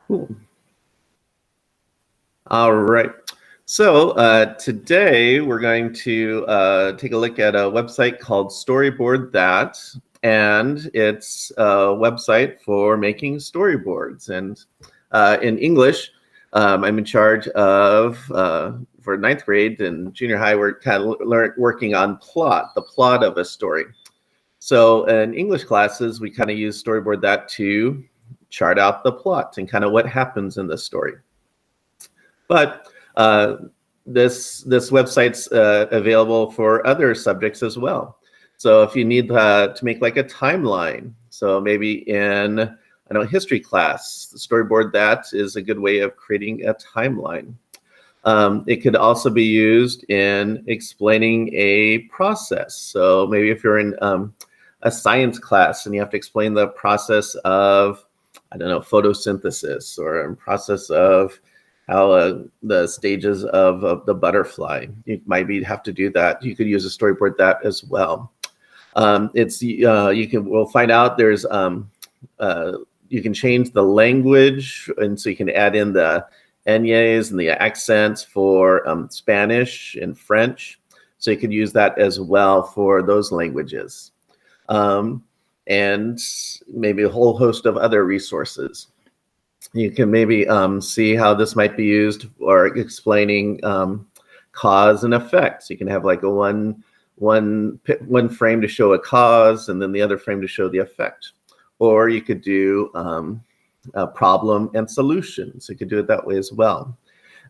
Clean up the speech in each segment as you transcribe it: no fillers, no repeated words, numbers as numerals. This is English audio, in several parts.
Cool. All right. So today we're going to take a look at a website called StoryboardThat, and it's a website for making storyboards. And in English, I'm in charge of, for ninth grade and junior high, we're kind of working on the plot of a story. So in English classes, we kind of use StoryboardThat to chart out the plot and kind of what happens in the story. But this website's available for other subjects as well. So if you need to make like a timeline, so maybe in history class, StoryboardThat is a good way of creating a timeline. It could also be used in explaining a process. So maybe if you're in a science class and you have to explain the process of, photosynthesis, or a process of how the stages of the butterfly. You might have to do that. You could use a StoryboardThat as well. We'll find out there's you can change the language, and so you can add in the enye's and the accents for Spanish and French. So you could use that as well for those languages. And maybe a whole host of other resources. You can maybe see how this might be used for explaining cause and effect. So you can have like a one frame to show a cause, and then the other frame to show the effect. Or you could do a problem and solution. So you could do it that way as well.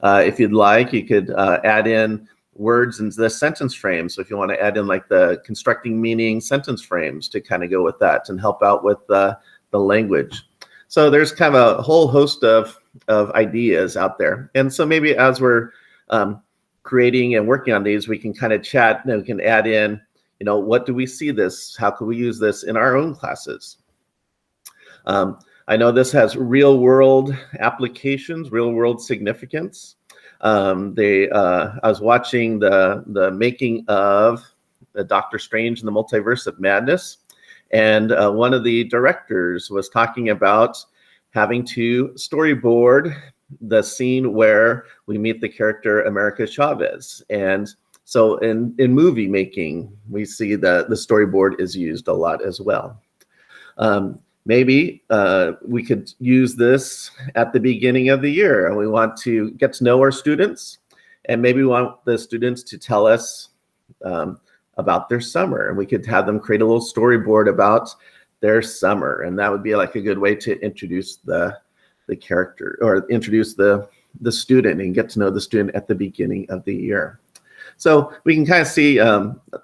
If you'd like, you could add in words into the sentence frame. So if you want to add in like the constructing meaning sentence frames to kind of go with that and help out with the language. So there's kind of a whole host of ideas out there. And so maybe as we're creating and working on these, we can kind of chat and we can add in, what do we see this? How can we use this in our own classes? I know this has real world applications, real world significance. I was watching the making of Doctor Strange and the Multiverse of Madness. And one of the directors was talking about having to storyboard the scene where we meet the character America Chavez. And so in movie making, we see that the storyboard is used a lot as well. Maybe we could use this at the beginning of the year, and we want to get to know our students, and maybe we want the students to tell us about their summer, and we could have them create a little storyboard about their summer, and that would be like a good way to introduce the character, or introduce the student and get to know the student at the beginning of the year. So we can kind of see,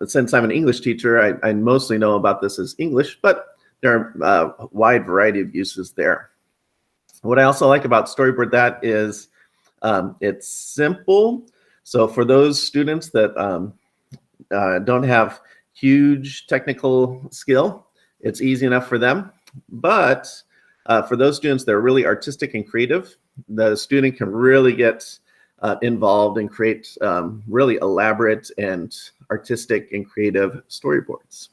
since I'm an English teacher, I mostly know about this as English, but there are a wide variety of uses there. What I also like about StoryboardThat is it's simple. So for those students that don't have huge technical skill, it's easy enough for them. But for those students that are really artistic and creative, the student can really get involved and create really elaborate and artistic and creative storyboards.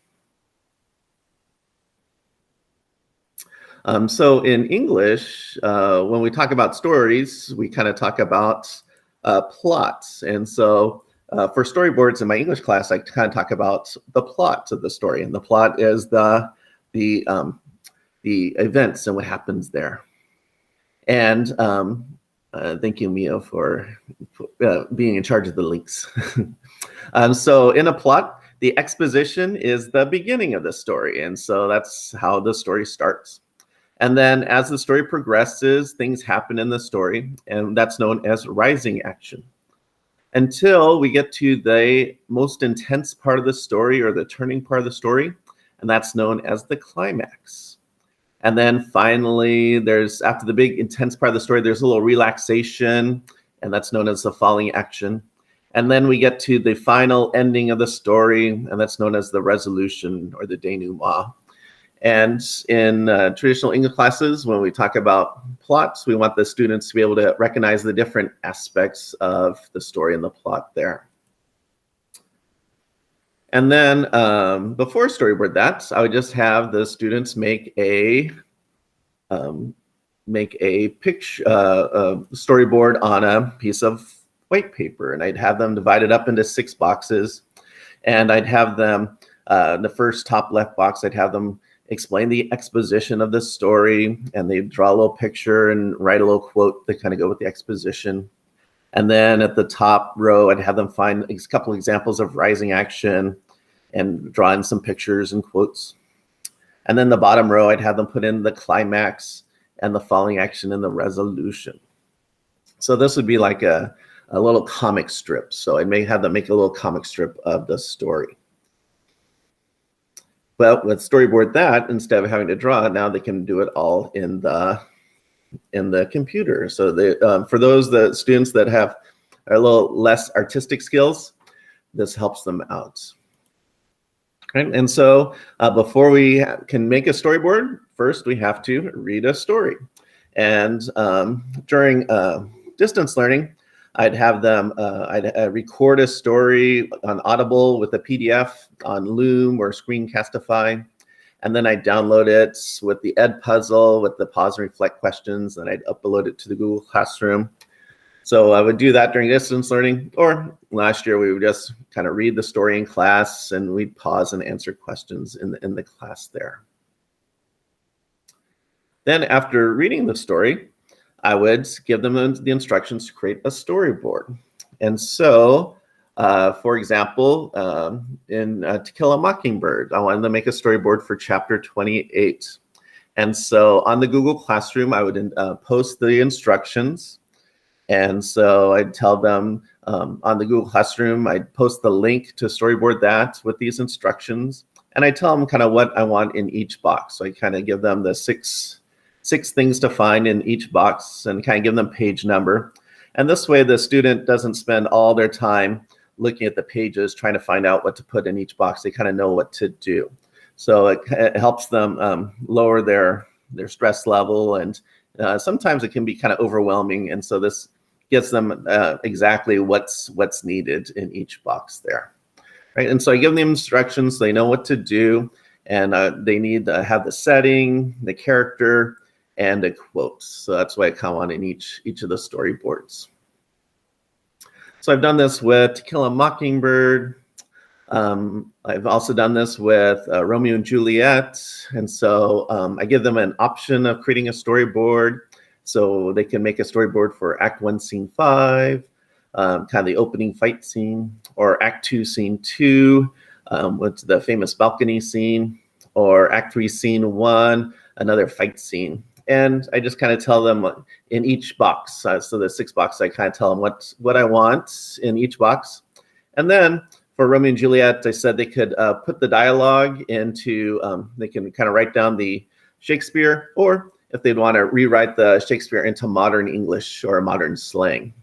So in English, when we talk about stories, we kind of talk about plots. And so for storyboards in my English class, I kind of talk about the plot of the story. And the plot is the events and what happens there. And thank you, Mio, for being in charge of the links. So in a plot, the exposition is the beginning of the story. And so that's how the story starts. And then as the story progresses, things happen in the story, and that's known as rising action. Until we get to the most intense part of the story, or the turning part of the story, and that's known as the climax. And then finally, after the big intense part of the story, there's a little relaxation, and that's known as the falling action. And then we get to the final ending of the story, and that's known as the resolution, or the denouement. And in traditional English classes, when we talk about plots, we want the students to be able to recognize the different aspects of the story and the plot there. And then before StoryboardThat, I would just have the students make a make a picture, a storyboard on a piece of white paper, and I'd have them divided up into 6 boxes, and I'd have them, the first top left box, I'd have them explain the exposition of the story, and they draw a little picture and write a little quote that kind of go with the exposition. And then at the top row, I'd have them find a couple examples of rising action and draw in some pictures and quotes. And then the bottom row, I'd have them put in the climax and the following action and the resolution. So this would be like a little comic strip. So I may have them make a little comic strip of the story. But with Storyboard That, instead of having to draw it, now they can do it all in the computer. So they, for the students that are a little less artistic skills, this helps them out. Right? And so before we can make a storyboard, first we have to read a story. And during distance learning, I'd have them, record a story on Audible with a PDF on Loom or Screencastify. And then I'd download it with the Edpuzzle, with the pause and reflect questions, and I'd upload it to the Google Classroom. So I would do that during distance learning, or last year we would just kind of read the story in class and we'd pause and answer questions in the class there. Then after reading the story, I would give them the instructions to create a storyboard. And so, for example, in To Kill a Mockingbird, I wanted to make a storyboard for chapter 28. And so on the Google Classroom, I would post the instructions. And so I'd tell them on the Google Classroom, I'd post the link to Storyboard That with these instructions. And I tell them kind of what I want in each box. So I kind of give them the six things to find in each box and kind of give them page number. And this way the student doesn't spend all their time looking at the pages trying to find out what to put in each box. They kind of know what to do. So it helps them lower their stress level, and sometimes it can be kind of overwhelming. And so this gets them exactly what's needed in each box there. Right? And so I give them instructions so they know what to do, and they need to have the setting, the character, and a quote. So that's why I come on in each of the storyboards. So I've done this with To Kill a Mockingbird. I've also done this with Romeo and Juliet. And so I give them an option of creating a storyboard. So they can make a storyboard for Act 1, Scene 5, kind of the opening fight scene, or Act 2, Scene 2, with the famous balcony scene, or Act 3, Scene 1, another fight scene. And I just kind of tell them in each box, so the 6 boxes, I kind of tell them what I want in each box. And then for Romeo and Juliet, I said they could put the dialogue into, they can kind of write down the Shakespeare, or if they'd want to rewrite the Shakespeare into modern English or modern slang.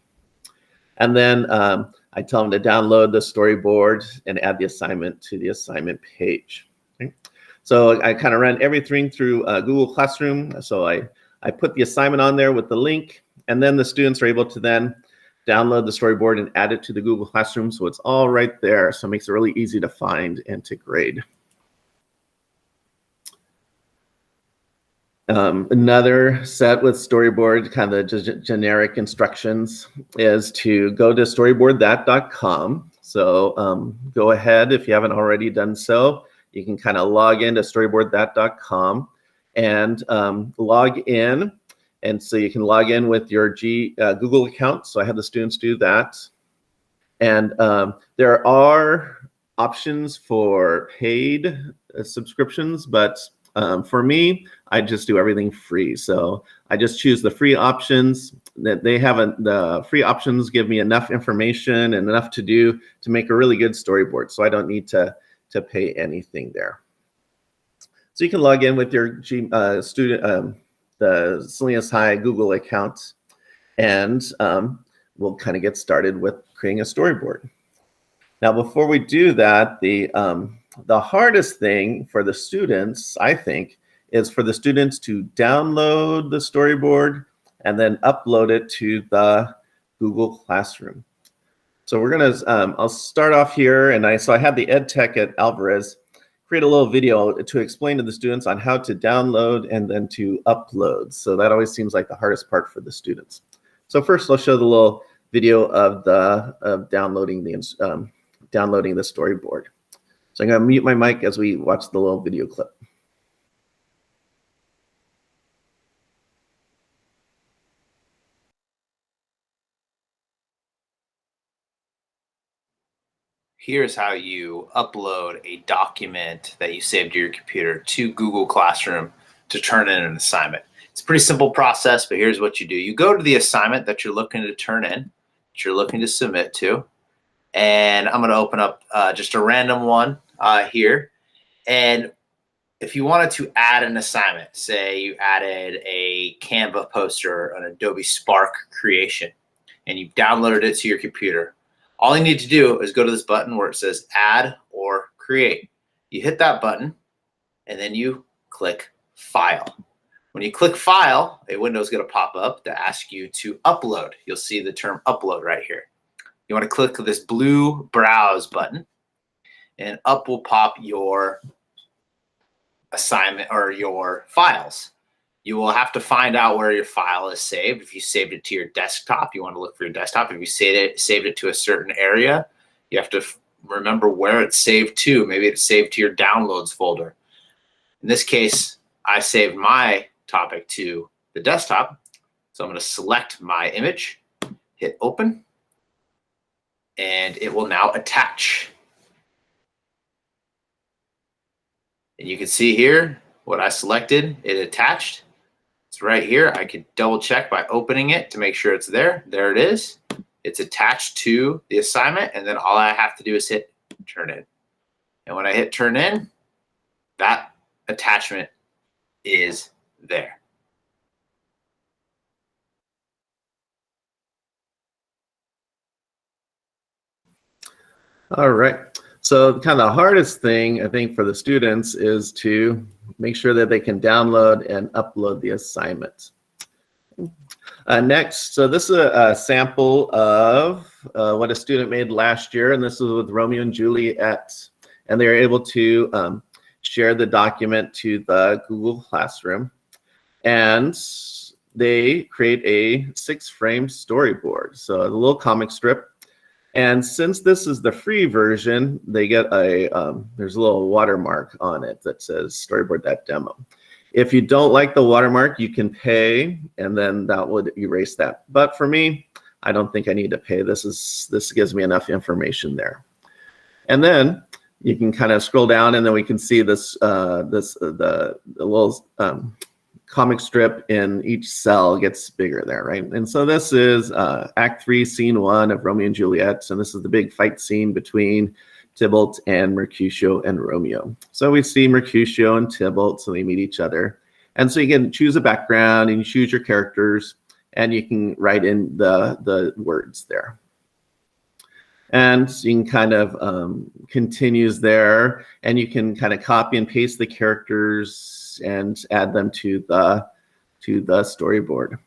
And then I tell them to download the storyboard and add the assignment to the assignment page. Okay? So I kind of ran everything through Google Classroom. So I put the assignment on there with the link, and then the students are able to then download the storyboard and add it to the Google Classroom. So it's all right there. So it makes it really easy to find and to grade. Another set with storyboard, kind of the generic instructions, is to go to StoryboardThat.com. So go ahead, if you haven't already done so. You can kind of log into StoryboardThat.com and log in. And so you can log in with your Google account. So I have the students do that. And there are options for paid subscriptions, but for me, I just do everything free. So I just choose the free options that they haven't. The free options give me enough information and enough to do to make a really good storyboard. So I don't need to pay anything there. So you can log in with your the Salinas High Google account, and we'll kind of get started with creating a storyboard. Now, before we do that, the hardest thing for the students, I think, is for the students to download the storyboard and then upload it to the Google Classroom. So we're gonna, I'll start off here, and so I had the ed tech at Alvarez create a little video to explain to the students on how to download and then to upload. So that always seems like the hardest part for the students. So first, I'll show the little video of downloading the storyboard. So I'm going to mute my mic as we watch the little video clip. Here's how you upload a document that you saved to your computer to Google Classroom to turn in an assignment. It's a pretty simple process, but here's what you do. You go to the assignment that you're looking to turn in, that you're looking to submit to, and I'm going to open up just a random one here. And if you wanted to add an assignment, say you added a Canva poster, an Adobe Spark creation, and you downloaded it to your computer, all you need to do is go to this button where it says add or create. You hit that button and then you click file. When you click file, a window is going to pop up to ask you to upload. You'll see the term upload right here. You want to click this blue browse button and up will pop your assignment or your files. You will have to find out where your file is saved. If you saved it to your desktop, you want to look for your desktop. If you saved it to a certain area, you have to remember where it's saved to. Maybe it's saved to your downloads folder. In this case, I saved my topic to the desktop. So I'm going to select my image, hit open, and it will now attach. And you can see here what I selected, it attached. It's right here. I could double check by opening it to make sure it's there. There it is. It's attached to the assignment, and then all I have to do is hit turn in. And when I hit turn in, that attachment is there. All right. So kind of the hardest thing, I think, for the students is to make sure that they can download and upload the assignment. Next, so this is a sample of what a student made last year, and this is with Romeo and Juliet, and they were able to share the document to the Google Classroom, and they create a 6-frame storyboard, so a little comic strip. And since this is the free version, they get a, there's a little watermark on it that says StoryboardThat demo. If you don't like the watermark, you can pay, and then that would erase that. But for me, I don't think I need to pay. This gives me enough information there. And then you can kind of scroll down, and then we can see this, the little comic strip in each cell gets bigger there, right? And so this is Act 3, Scene 1 of Romeo and Juliet, and this is the big fight scene between Tybalt and Mercutio and Romeo. So we see Mercutio and Tybalt, so they meet each other. And so you can choose a background, and you choose your characters, and you can write in the words there. And you can kind of continues there, and you can kind of copy and paste the characters and add them to the storyboard.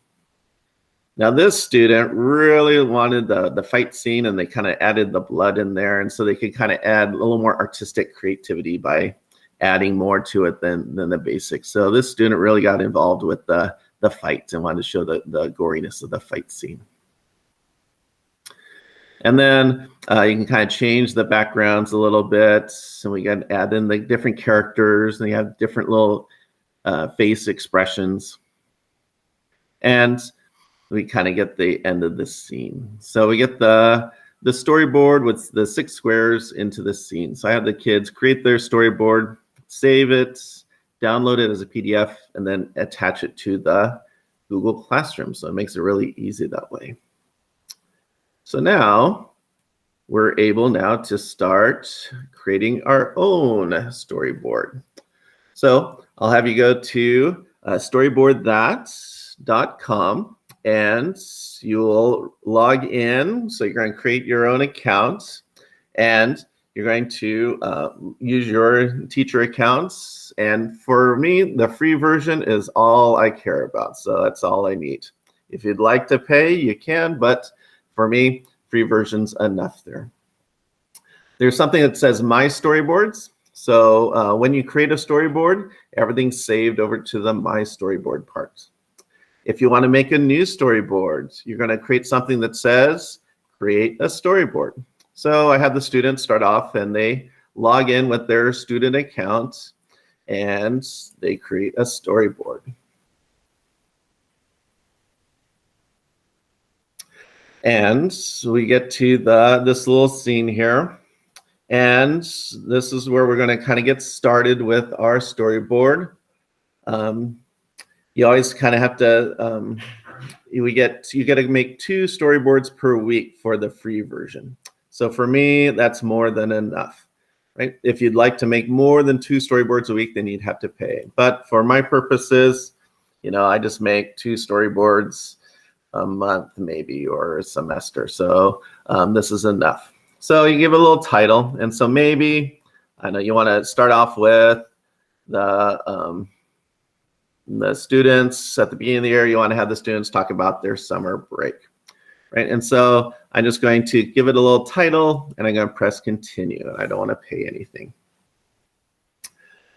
Now this student really wanted the fight scene, and they kind of added the blood in there, and so they could kind of add a little more artistic creativity by adding more to it than the basics. So this student really got involved with the fight and wanted to show the goriness of the fight scene. And then you can kind of change the backgrounds a little bit. So we can add in the different characters, and you have different little face expressions. And we kind of get the end of this scene. So we get the storyboard with the 6 squares into this scene. So I have the kids create their storyboard, save it, download it as a PDF, and then attach it to the Google Classroom. So it makes it really easy that way. So now we're able now to start creating our own storyboard. So I'll have you go to StoryboardThat.com, and you'll log in. So you're going to create your own account, and you're going to use your teacher accounts. And for me, the free version is all I care about. So that's all I need. If you'd like to pay, you can, but for me, free version's enough there. There's something that says My Storyboards. So when you create a storyboard, everything's saved over to the My Storyboard part. If you want to make a new storyboard, you're going to create something that says, create a storyboard. So I have the students start off and they log in with their student account and they create a storyboard. And we get to this little scene here. And this is where we're going to kind of get started with our storyboard. You always kind of have to, you get to make 2 storyboards per week for the free version. So for me, that's more than enough, right? If you'd like to make more than 2 storyboards a week, then you'd have to pay. But for my purposes, you know, I just make 2 storyboards a month maybe, or a semester. So this is enough. So you give a little title. And so maybe, I know you want to start off with the students at the beginning of the year. You want to have the students talk about their summer break, right? And so I'm just going to give it a little title and I'm going to press continue. I don't want to pay anything.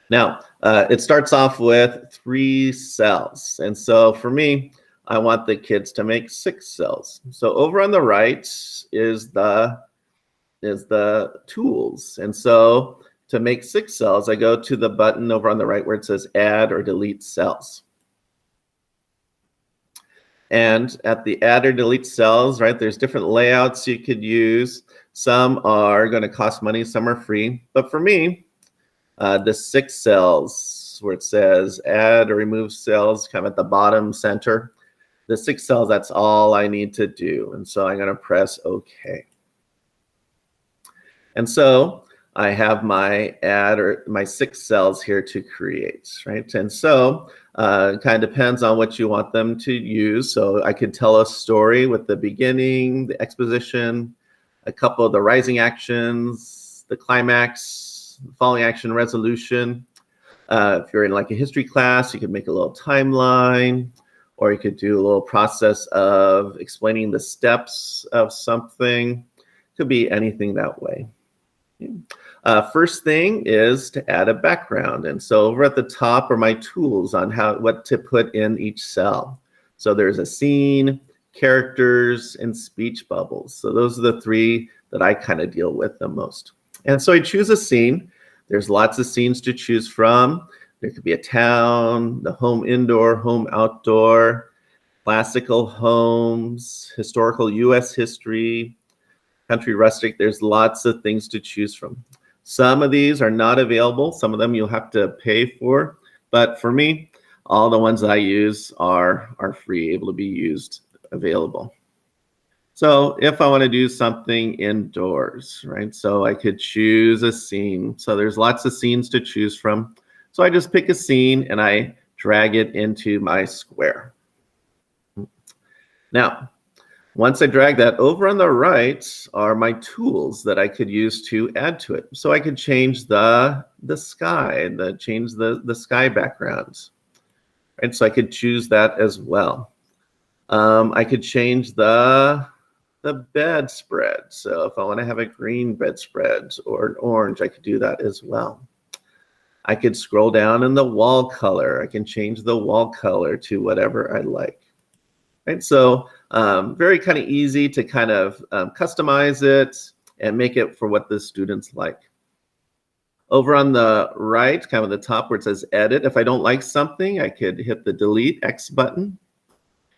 Now, it starts off with 3 cells. And so for me, I want the kids to make 6 cells. So over on the right is the tools. And so to make 6 cells, I go to the button over on the right where it says add or delete cells. And at the add or delete cells, right, there's different layouts you could use. Some are going to cost money, some are free. But for me, the 6 cells where it says add or remove cells, kind of at the bottom center, the 6 cells, that's all I need to do. And so I'm going to press OK. And so I have my my 6 cells here to create, right? And so it kind of depends on what you want them to use. So I could tell a story with the beginning, the exposition, a couple of the rising actions, the climax, the following action, resolution. If you're in like a history class, you could make a little timeline, or you could do a little process of explaining the steps of something. Could be anything that way. First thing is to add a background. And so over at the top are my tools on what to put in each cell. So there's a scene, characters, and speech bubbles. So those are the 3 that I kind of deal with the most. And so I choose a scene. There's lots of scenes to choose from. There could be a town, the home indoor, home outdoor, classical homes, historical US history, country rustic. There's lots of things to choose from. Some of these are not available. Some of them you'll have to pay for. But for me, all the ones that I use are free, able to be used, available. So if I want to do something indoors, right? So I could choose a scene. So there's lots of scenes to choose from. So I just pick a scene and I drag it into my square. Now, once I drag that, over on the right are my tools that I could use to add to it. So I could change the sky, change the sky backgrounds. Right? So I could choose that as well. I could change the bedspread. So if I want to have a green bedspread or an orange, I could do that as well. I could scroll down in the wall color. I can change the wall color to whatever I like. Right? So very kind of easy to kind of customize it and make it for what the students like. Over on the right, kind of the top where it says edit, if I don't like something, I could hit the delete X button.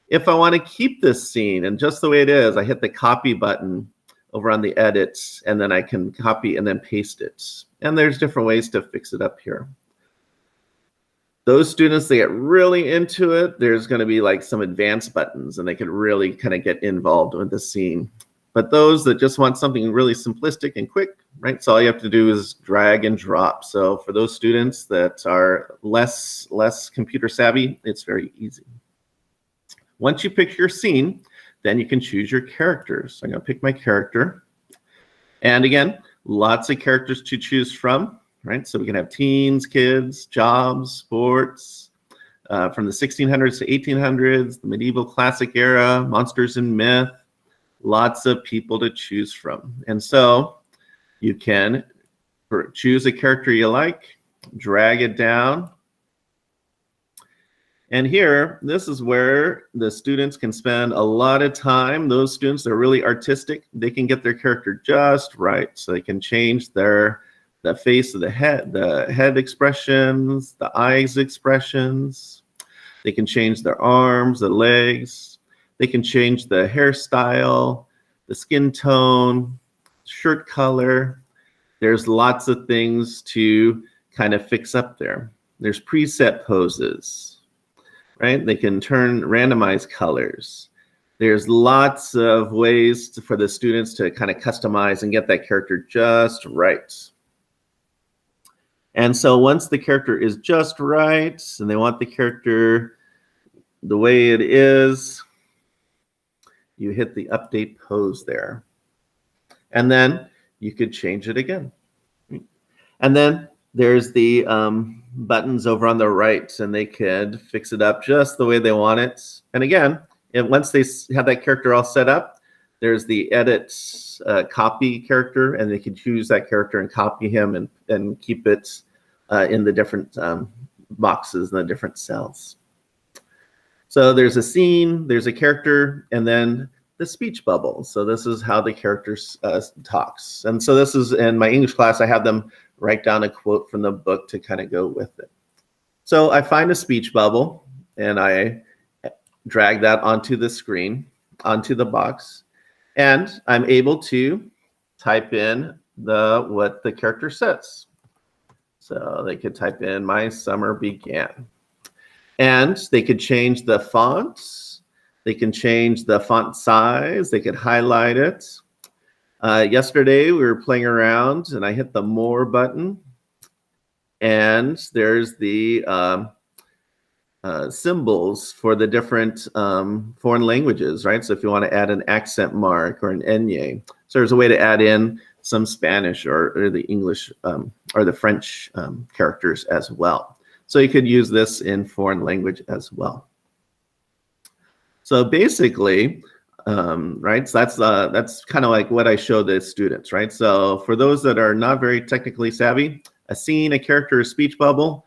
If I want to keep this scene and just the way it is, I hit the copy button over on the edit, and then I can copy and then paste it. And there's different ways to fix it up here. Those students that get really into it, there's going to be like some advanced buttons and they can really kind of get involved with the scene. But those that just want something really simplistic and quick, right? So all you have to do is drag and drop. So for those students that are less computer savvy, it's very easy. Once you pick your scene, then you can choose your characters. So I'm going to pick my character. And again, lots of characters to choose from. Right, so we can have teens, kids, jobs, sports, from the 1600s to 1800s, the medieval classic era, monsters and myth, lots of people to choose from. And so you can choose a character you like, drag it down. And here, this is where the students can spend a lot of time. Those students that are really artistic, they can get their character just right. So they can change the face of the head expressions, the eyes expressions. They can change their arms, the legs. They can change the hairstyle, the skin tone, shirt color. There's lots of things to kind of fix up there. There's preset poses. Right? They can randomize colors. There's lots of ways for the students to kind of customize and get that character just right. And so once the character is just right, and they want the character the way it is, you hit the update pose there. And then you could change it again. And then there's the buttons over on the right, and they could fix it up just the way they want it. And again, once they have that character all set up, there's the edit copy character, and they can choose that character and copy him and keep it in the different boxes and the different cells. So there's a scene, there's a character, and then the speech bubble. So this is how the character talks. And so this is in my English class, I have them write down a quote from the book to kind of go with it. So I find a speech bubble and I drag that onto the screen, onto the box, and I'm able to type in what the character says. So they could type in "My summer began." And they could change the fonts. They can change the font size. They could highlight it. Yesterday, we were playing around, and I hit the More button. And there's the symbols for the different foreign languages, right? So if you want to add an accent mark or an enye. So there's a way to add in some Spanish or the English or the French characters as well. So you could use this in foreign language as well. So basically, right, so that's kind of like what I show the students, right? So for those that are not very technically savvy, a scene, a character, a speech bubble,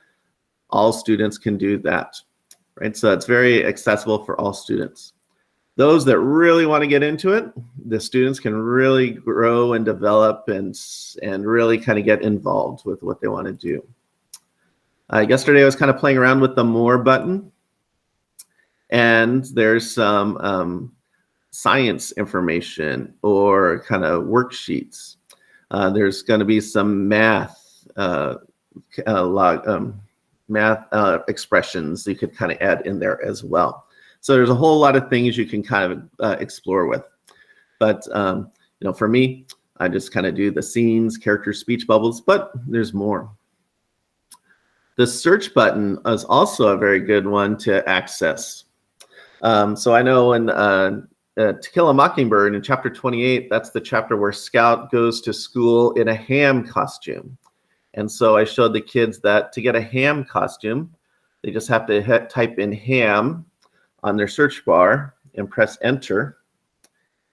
all students can do that, right? So it's very accessible for all students. Those that really want to get into it, the students can really grow and develop and really kind of get involved with what they want to do. Yesterday, I was kind of playing around with the More button, and there's some science information or kind of worksheets. There's going to be some math expressions you could kind of add in there as well. So there's a whole lot of things you can kind of explore with. But you know, for me, I just kind of do the scenes, characters, speech bubbles, but there's more. The search button is also a very good one to access. So I know in To Kill a Mockingbird in chapter 28, that's the chapter where Scout goes to school in a ham costume. And so I showed the kids that to get a ham costume, they just have to type in ham on their search bar and press enter.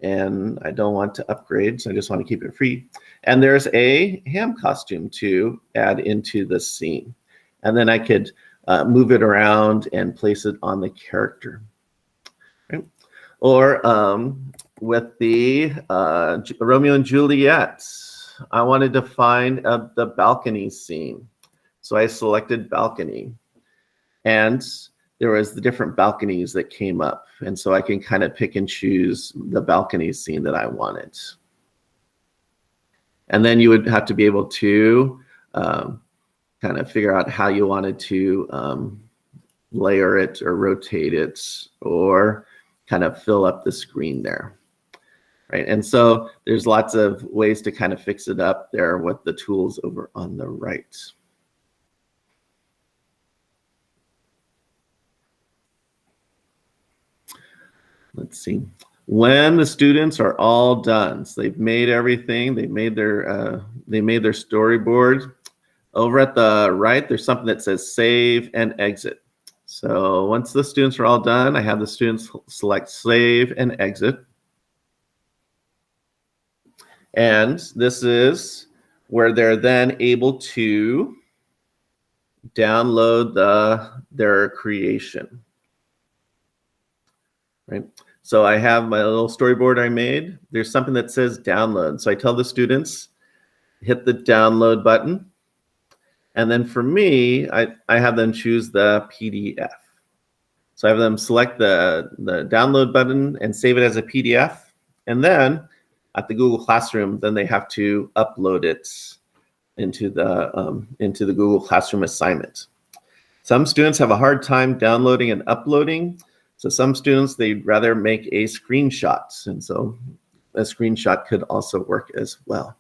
And I don't want to upgrade, so I just want to keep it free. And there's a ham costume to add into the scene. And then I could move it around and place it on the character. Right? Or with the Romeo and Juliet, I wanted to find the balcony scene. So I selected balcony. And there was the different balconies that came up. And so I can kind of pick and choose the balcony scene that I wanted. And then you would have to be able to kind of figure out how you wanted to layer it or rotate it or kind of fill up the screen there, right? And so there's lots of ways to kind of fix it up there with the tools over on the right. Let's see. When the students are all done, so they've made everything, they made their storyboard. Over at the right, there's something that says save and exit. So once the students are all done, I have the students select save and exit. And this is where they're then able to download their creation. Right. So I have my little storyboard I made. There's something that says download. So I tell the students, hit the download button. And then for me, I have them choose the PDF. So I have them select the download button and save it as a PDF. And then at the Google Classroom, then they have to upload it into the Google Classroom assignment. Some students have a hard time downloading and uploading. So some students, they'd rather make a screenshot. And so a screenshot could also work as well.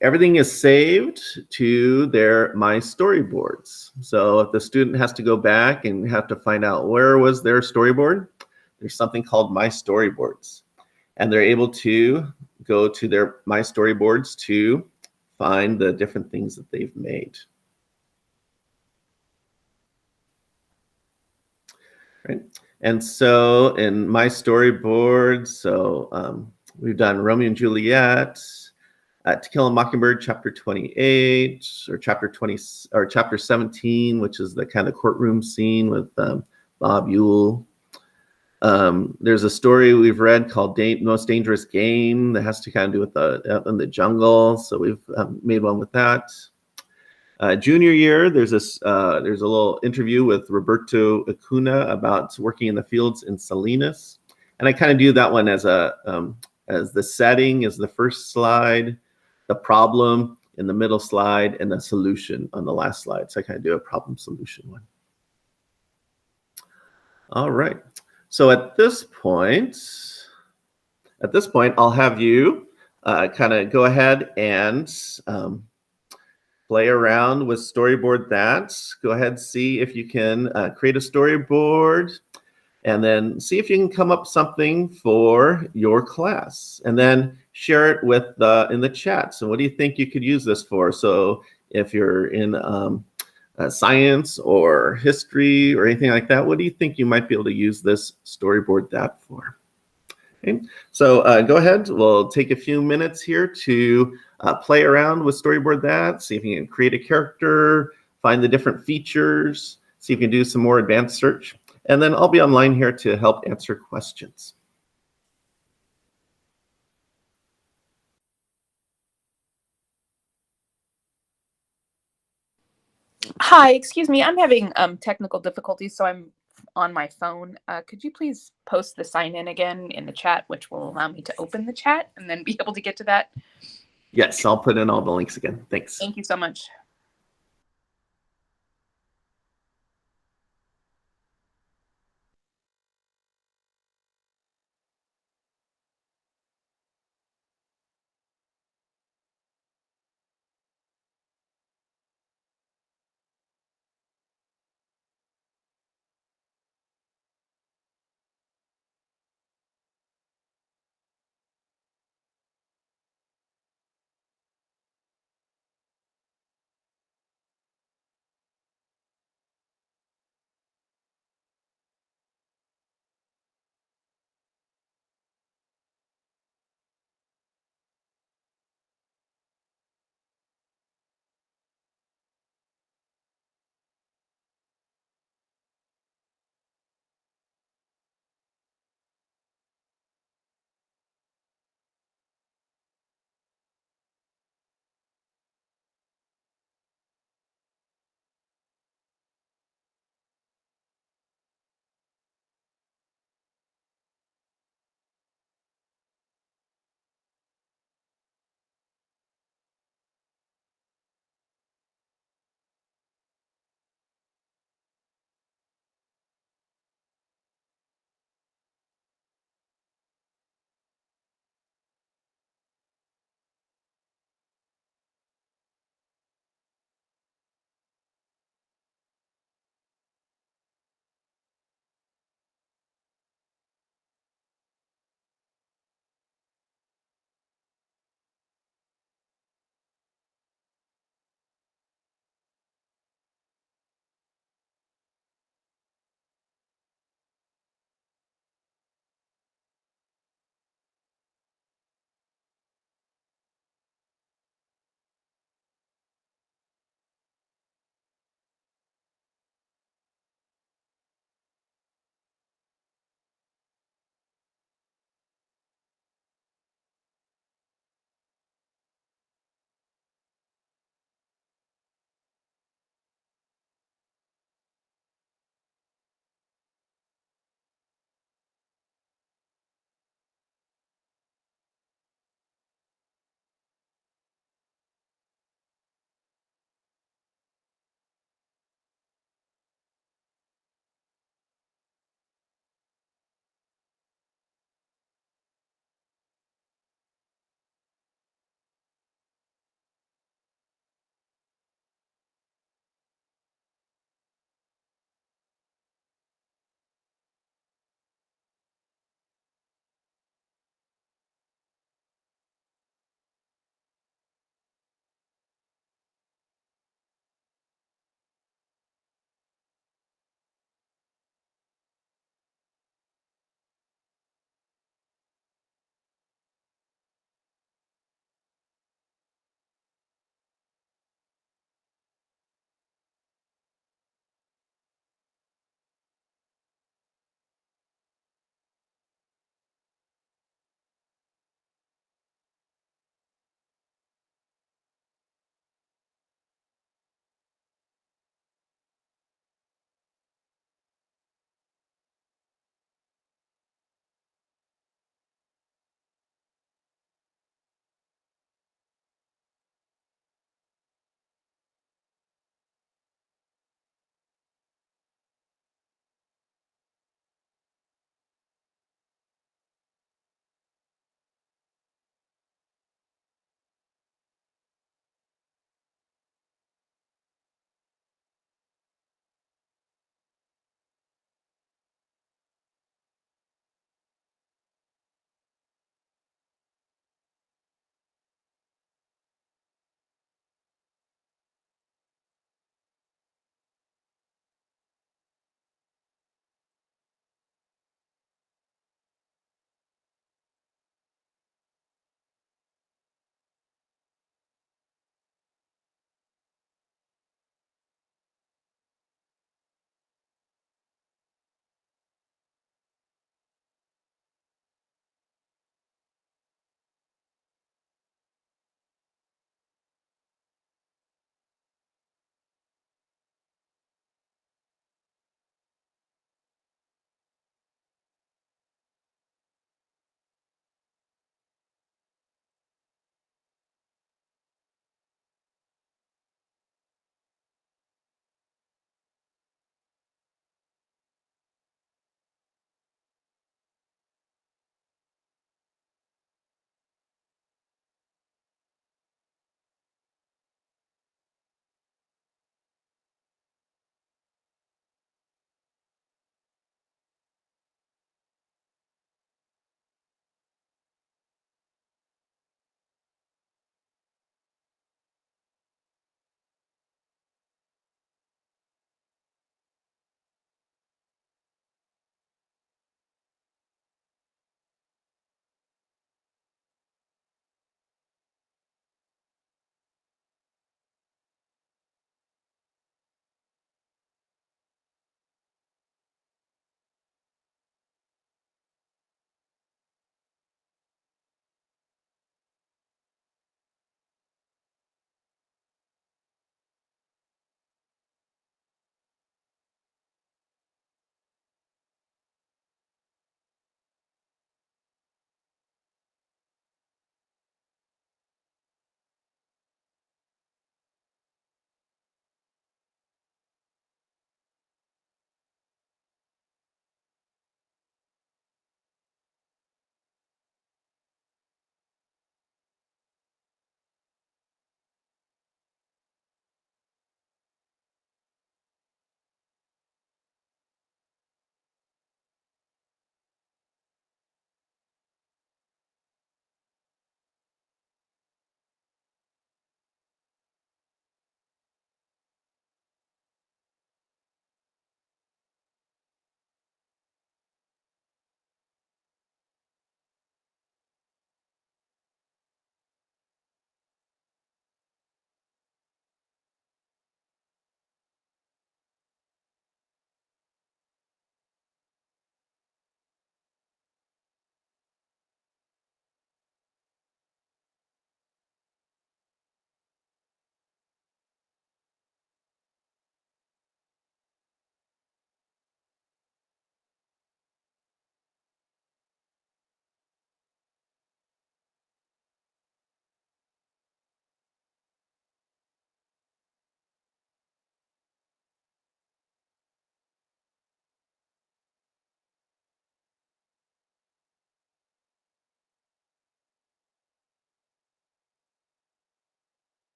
Everything is saved to their My Storyboards. So if the student has to go back and have to find out where was their storyboard, there's something called My Storyboards. And they're able to go to their My Storyboards to find the different things that they've made. Right. And so in My Storyboards, so we've done Romeo and Juliet, To Kill a Mockingbird, chapter 28, or chapter 20, or chapter 17, which is the kind of courtroom scene with Bob Ewell. There's a story we've read called Most Dangerous Game that has to kind of do with in the jungle. So we've made one with that. Junior year, there's a little interview with Roberto Acuna about working in the fields in Salinas, and I kind of do that one as the setting is the first slide, the problem in the middle slide, and the solution on the last slide. So I kind of do a problem solution one. All right. So at this point, I'll have you kind of go ahead and play around with StoryboardThat. Go ahead and see if you can create a storyboard, and then see if you can come up something for your class, and then share it with in the chat. So what do you think you could use this for? So if you're in science or history or anything like that, what do you think you might be able to use this StoryboardThat for? Okay. So go ahead. We'll take a few minutes here to play around with StoryboardThat, see if you can create a character, find the different features, see if you can do some more advanced search. And then I'll be online here to help answer questions. Hi, excuse me. I'm having technical difficulties, so I'm on my phone. Could you please post the sign in again in the chat, which will allow me to open the chat and then be able to get to that? Yes, I'll put in all the links again. Thanks. Thank you so much.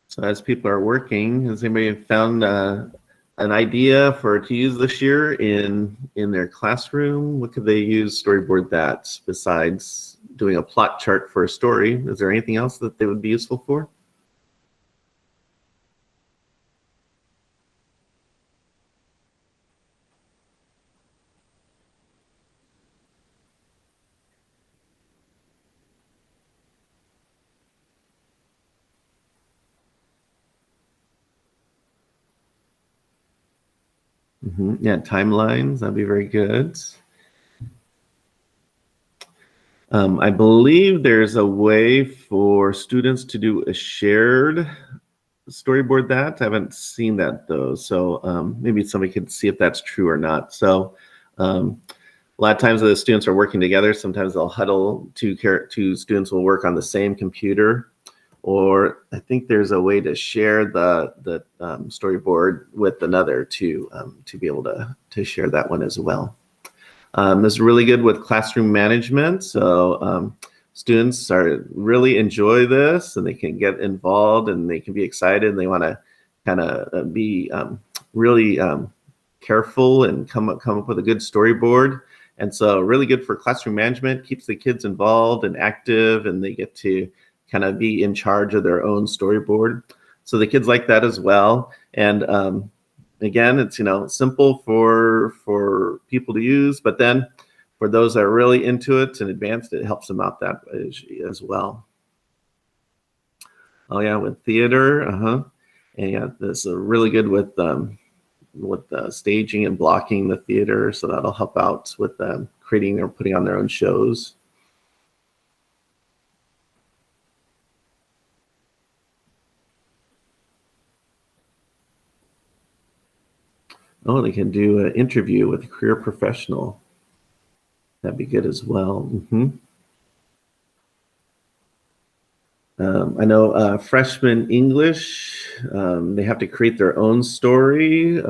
So as people are working, has anybody found an idea to use this year in their classroom? What could they use Storyboard That besides doing a plot chart for a story? Is there anything else that they would be useful for? Yeah, timelines, that'd be very good. I believe there's a way for students to do a shared Storyboard That. I haven't seen that though, so maybe somebody could see if that's true or not. So a lot of times the students are working together. Sometimes they'll huddle, two students will work on the same computer, or I think there's a way to share the storyboard with another to be able to share that one as well. This is really good with classroom management. So students really enjoy this, and they can get involved, and they can be excited, and they want to kind of be really careful and come up with a good storyboard. And so really good for classroom management, keeps the kids involved and active, and they get to kind of be in charge of their own storyboard. So the kids like that as well. And again, it's simple for people to use, but then for those that are really into it and advanced, it helps them out that way as well. Oh yeah, with theater, and yeah, this is really good with staging and blocking the theater, so that'll help out with creating or putting on their own shows. Oh, they can do an interview with a career professional. That'd be good as well. I know freshman English, they have to create their own story.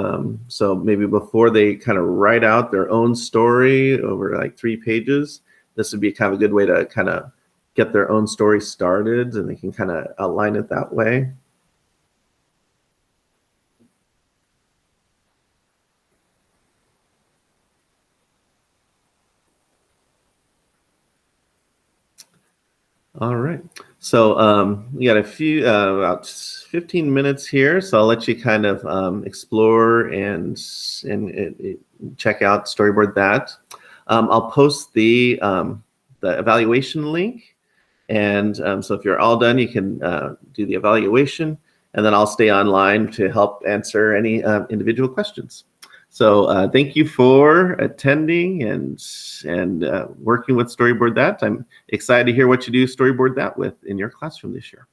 So maybe before they kind of write out their own story over like 3 pages, this would be kind of a good way to kind of get their own story started, and they can kind of outline it that way. All right. So we got a few, about 15 minutes here. So I'll let you kind of explore and check out Storyboard That. I'll post the evaluation link. And so if you're all done, you can do the evaluation. And then I'll stay online to help answer any individual questions. So thank you for attending and working with Storyboard That. I'm excited to hear what you do Storyboard That with in your classroom this year.